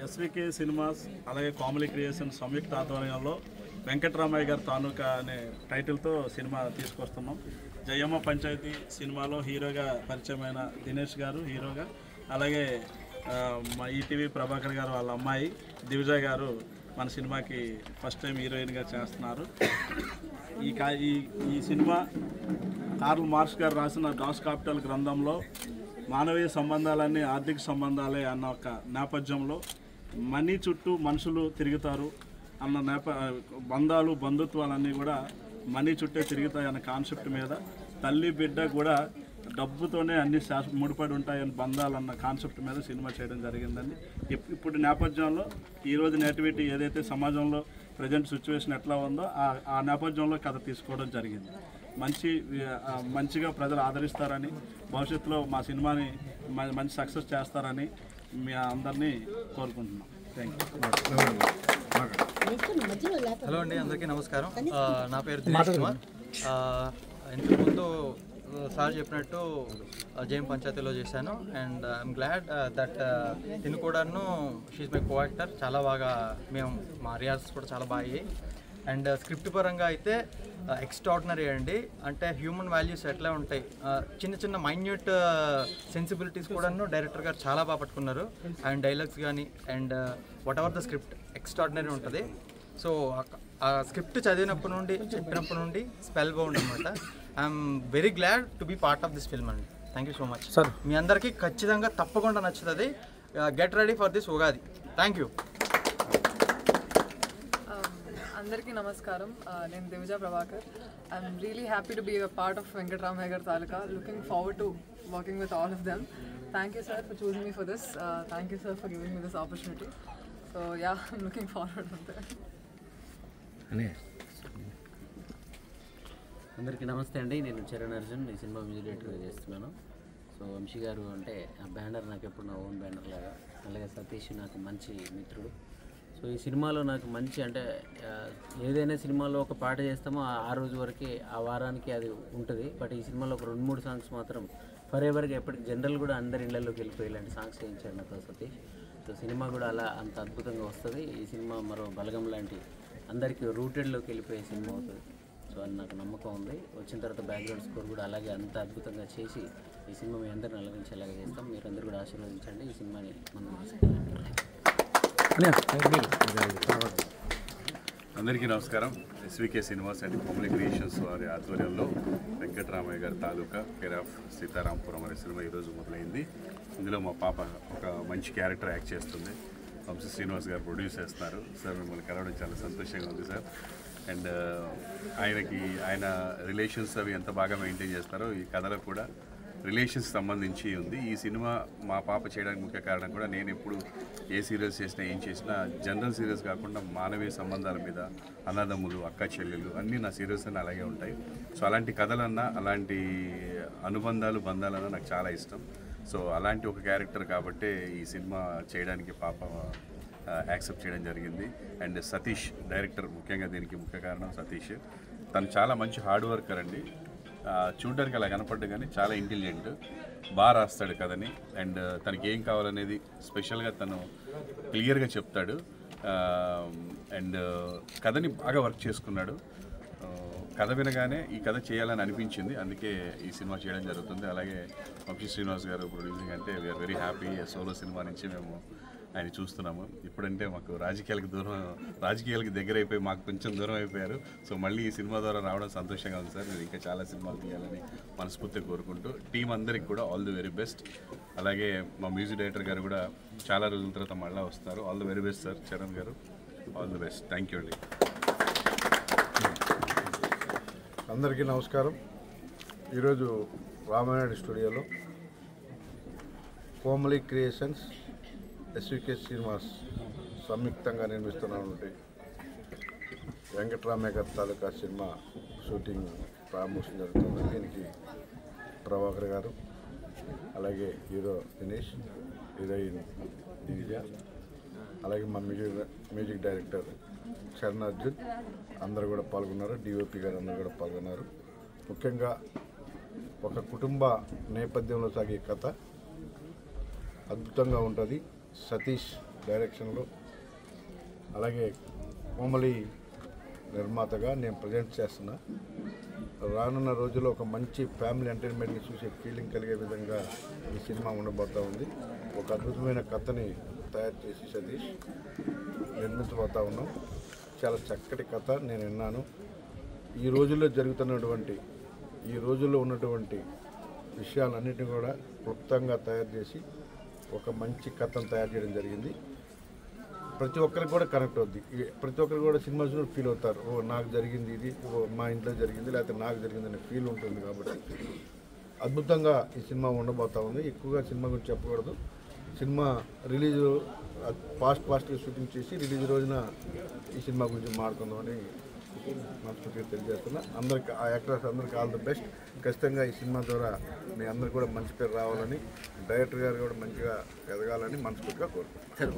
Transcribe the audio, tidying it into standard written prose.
SVK cinemas అలాగే comedy creation సంయుక్త ఆధ్వర్యంలో వెంకటరామయ్య గారి తాలూకా అనే టైటిల్తో సినిమా తీసుకొస్తున్నాం. జయమ్మ పంచాయతీ సినిమాలో హీరోగా పరిచయమైన దినేష్ గారు హీరోగా, అలాగే మా ఈటీవీ ప్రభాకర్ గారు వాళ్ళ అమ్మాయి దివిజ గారు మన సినిమాకి ఫస్ట్ టైం హీరోయిన్గా చేస్తున్నారు. ఈ సినిమా కార్ల్ మార్క్స్ గారు రాసిన డాస్ కాపిటల్ గ్రంథంలో మానవీయ సంబంధాలన్నీ ఆర్థిక సంబంధాలే అన్న ఒక నేపథ్యంలో మనీ చుట్టూ మనుషులు తిరుగుతారు అన్న బంధాలు బంధుత్వాలన్నీ కూడా మనీ చుట్టే తిరుగుతాయన్న కాన్సెప్ట్ మీద తల్లి బిడ్డ కూడా డబ్బుతోనే అన్ని ముడిపడి ఉంటాయని బంధాలన్న కాన్సెప్ట్ మీద సినిమా చేయడం జరిగిందండి. ఇప్పుడు నేపథ్యంలో ఈరోజు నేటివిటీ ఏదైతే సమాజంలో ప్రజెంట్ సిచ్యువేషన్ ఎట్లా ఉందో ఆ నేపథ్యంలో కథ తీసుకోవడం జరిగింది. మంచిగా ప్రజలు ఆదరిస్తారని, భవిష్యత్తులో మా సినిమాని మంచి సక్సెస్ చేస్తారని మీ అందరినీ కోరుకుంటున్నాం. Thank you. హలో అండి, అందరికీ నమస్కారం. నా పేరు దినేష్ కుమార్. ఇంతకుముందు సార్ చెప్పినట్టు జయం పంచాయతీలో చేశాను. అండ్ ఐఎమ్ గ్లాడ్ దట్ తిను కూడాను షీఈ్ మై కో యాక్టర్. చాలా బాగా మా రియాల్స్ కూడా చాలా బాగా అయ్యాయి. అండ్ స్క్రిప్ట్ పరంగా అయితే ఎక్స్ట్రాడినరీ అండి. అంటే హ్యూమన్ వాల్యూస్ ఎట్లా ఉంటాయి, చిన్న చిన్న మైన్యూట్ సెన్సిబిలిటీస్ కూడాను డైరెక్టర్ గారు చాలా బాగా పట్టుకున్నారు. అండ్ డైలాగ్స్ కానీ and whatever the script extraordinary ఉంటుంది. సో ఆ స్క్రిప్ట్ చదివినప్పటి నుండి చెప్పినప్పటి నుండి స్పెల్ బౌండ్ అనమాట. I'm very glad to be part of this film అండి. Thank you so much sir. మీ అందరికీ ఖచ్చితంగా తప్పకుండా నచ్చుతుంది. Get ready for this Ugadi. Thank you. అందరికీ నమస్కారం. నేను Divija Prabhakar. I'm really happy to be a part of Venkataramayya గారి తాలూకా. Looking forward to working with all of them. Thank you sir for choosing me for this. Thank you sir for giving me this opportunity. So yeah, I'm looking forward అంతే. అందరికీ నమస్తే అండి. నేను చరణ్ అర్జున్, ఈ cinema music డైరెక్టర్గా చేస్తున్నాను. So Vamsi గారు అంటే ఆ బ్యానర్ నాకు ఎప్పుడు నా ఓన్ బ్యానర్ లాగా, అలాగే సతీష్ నాకు మంచి మిత్రుడు. సో ఈ సినిమాలో నాకు మంచి అంటే ఏదైనా సినిమాలో ఒక పాట చేస్తామో ఆ రోజు వరకే ఆ వారానికి అది ఉంటుంది. బట్ ఈ సినిమాలో ఒక 2-3 సాంగ్స్ మాత్రం ఫర్ ఎవర్గా ఎప్పటికి జనరల్ కూడా అందరి ఇళ్లలోకి వెళ్ళిపోయి ఇలాంటి సాంగ్స్ చేయించాడు నాతో సతీష్. సో సినిమా కూడా అలా అంత అద్భుతంగా వస్తుంది. ఈ సినిమా మరో బలగం లాంటి అందరికీ రూటెడ్లోకి వెళ్ళిపోయే సినిమా అవుతుంది. సో అని నాకు నమ్మకం ఉంది. వచ్చిన తర్వాత బ్యాక్గ్రౌండ్ స్కోర్ కూడా అలాగే అంత అద్భుతంగా చేసి ఈ సినిమా మీ అందరిని అలరించేలాగా చేస్తాం. మీరందరూ కూడా ఆశీర్వదించండి. ఈ సినిమాని మనం అందరికీ నమస్కారం. SVK cinemas and comedy creations వారి ఆధ్వర్యంలో వెంకటరామయ్య గారి తాలూకా కేర్ ఆఫ్ సీతారాంపురం అనే సినిమా ఈరోజు మొదలైంది. ఇందులో మా పాప ఒక మంచి క్యారెక్టర్ యాక్ట్ చేస్తుంది. వంశీ శ్రీనివాస్ గారు ప్రొడ్యూస్ చేస్తున్నారు. సార్ మిమ్మల్ని కలవడం చాలా సంతోషంగా ఉంది సార్. అండ్ ఆయన రిలేషన్స్ అవి ఎంత బాగా మెయింటైన్ చేస్తారో ఈ కథలో కూడా రిలేషన్స్ సంబంధించి ఉంది. ఈ సినిమా మా పాప చేయడానికి ముఖ్య కారణం కూడా నేను ఎప్పుడు ఏ సీరియల్స్ చేసినా ఏం చేసినా జనరల్ సీరియల్స్ కాకుండా మానవీయ సంబంధాల మీద, అన్నదమ్ములు, అక్క చెల్లెలు అన్నీ నా సీరియల్స్ అన్నీ అలాగే ఉంటాయి. సో అలాంటి కథలన్నా అలాంటి అనుబంధాలు బంధాలన్నా నాకు చాలా ఇష్టం. సో అలాంటి ఒక క్యారెక్టర్ కాబట్టే ఈ సినిమా చేయడానికి పాప యాక్సెప్ట్ చేయడం జరిగింది. అండ్ సతీష్ డైరెక్టర్ ముఖ్యంగా దీనికి ముఖ్య కారణం సతీష్. తను చాలా మంచి హార్డ్ వర్కర్ అండి. చూడడానికి అలా కనపడ్డు కానీ చాలా ఇంటెలిజెంట్, బాగా రాస్తాడు కథని. అండ్ తనకి ఏం కావాలనేది స్పెషల్గా తను క్లియర్గా చెప్తాడు. అండ్ కథని బాగా వర్క్ చేసుకున్నాడు. కథ వినగానే ఈ కథ చేయాలని అనిపించింది, అందుకే ఈ సినిమా చేయడం జరుగుతుంది. అలాగే వంశీ శ్రీనివాస్ గారు ప్రొడ్యూసింగ్ అంటే we are very happy. Solo cinema నుంచి మేము ఆయన చూస్తున్నాము. ఇప్పుడంటే మాకు రాజకీయాలకి దగ్గర అయిపోయి మాకు కొంచెం దూరం అయిపోయారు. సో మళ్ళీ ఈ సినిమా ద్వారా రావడం సంతోషంగా ఉంది సార్. మీరు ఇంకా చాలా సినిమాలు తీయాలని మనస్ఫూర్తిగా కోరుకుంటూ టీం అందరికి కూడా ఆల్ ది వెరీ బెస్ట్. అలాగే మా మ్యూజిక్ డైరెక్టర్ గారు కూడా చాలా రోజుల తర్వాత మళ్ళీ వస్తారు. All the very best sir. Charan గారు all the best. Thank you అండి. అందరికీ నమస్కారం. ఈరోజు రామానాయుడు స్టూడియోలో కోమలి క్రియేషన్స్, ఎస్వికే సినిమాస్ సంయుక్తంగా నిర్మిస్తున్నటువంటి వెంకటరామయ్య గారి తాలూకా సినిమా షూటింగ్ ప్రారంభోత్సవం జరుగుతుంది. దీనికి ప్రభాకర్ గారు, అలాగే హీరో దినేష్, హీరోయిన్ దివిజ, అలాగే మా మ్యూజిక్ డైరెక్టర్ చరణ్ అర్జున్ అందరూ కూడా పాల్గొన్నారు. డిఓపి గారు అందరూ కూడా పాల్గొన్నారు. ముఖ్యంగా ఒక కుటుంబ నేపథ్యంలో సాగే కథ అద్భుతంగా ఉంటుంది. సతీష్ డైరెక్షన్లో అలాగే కోమలి నిర్మాతగా నేను ప్రజెంట్ చేస్తున్నా. రానున్న రోజుల్లో ఒక మంచి ఫ్యామిలీ ఎంటర్టైన్మెంట్ని చూసే ఫీలింగ్ కలిగే విధంగా ఈ సినిమా ఉండబోతూ ఉంది. ఒక అద్భుతమైన కథని తయారు చేసి సతీష్ నిర్మించబోతూ ఉన్నాం. చాలా చక్కటి కథ నేను విన్నాను. ఈ రోజుల్లో ఉన్నటువంటి విషయాలన్నింటినీ కూడా క్లుప్తంగా తయారు చేసి ఒక మంచి కథను తయారు చేయడం జరిగింది. ప్రతి ఒక్కరికి కూడా కనెక్ట్ అవుద్ది. ప్రతి ఒక్కరు కూడా సినిమా చూసి ఫీల్ అవుతారు, ఓ నాకు జరిగింది ఇది, ఓ మా ఇంట్లో జరిగింది, లేకపోతే నాకు జరిగింది అనే ఫీల్ ఉంటుంది. కాబట్టి అద్భుతంగా ఈ సినిమా ఉండబోతూ ఉంది. ఎక్కువగా సినిమా గురించి చెప్పకూడదు. సినిమా రిలీజ్ ఫాస్ట్గా షూటింగ్ చేసి రిలీజ్ రోజున ఈ సినిమా గురించి మాట్లాడుకుందామని మనస్ఫూర్తిగా తెలియజేస్తున్నా. అందరికి ఆ యాక్టర్స్ అందరికీ ఆల్ ది బెస్ట్. ఖచ్చితంగా ఈ సినిమా ద్వారా మీ అందరికీ కూడా మంచి పేరు రావాలని, డైరెక్టర్ గారు కూడా మంచిగా ఎదగాలని మనస్ఫూర్తిగా కోరుకుంటున్నాను.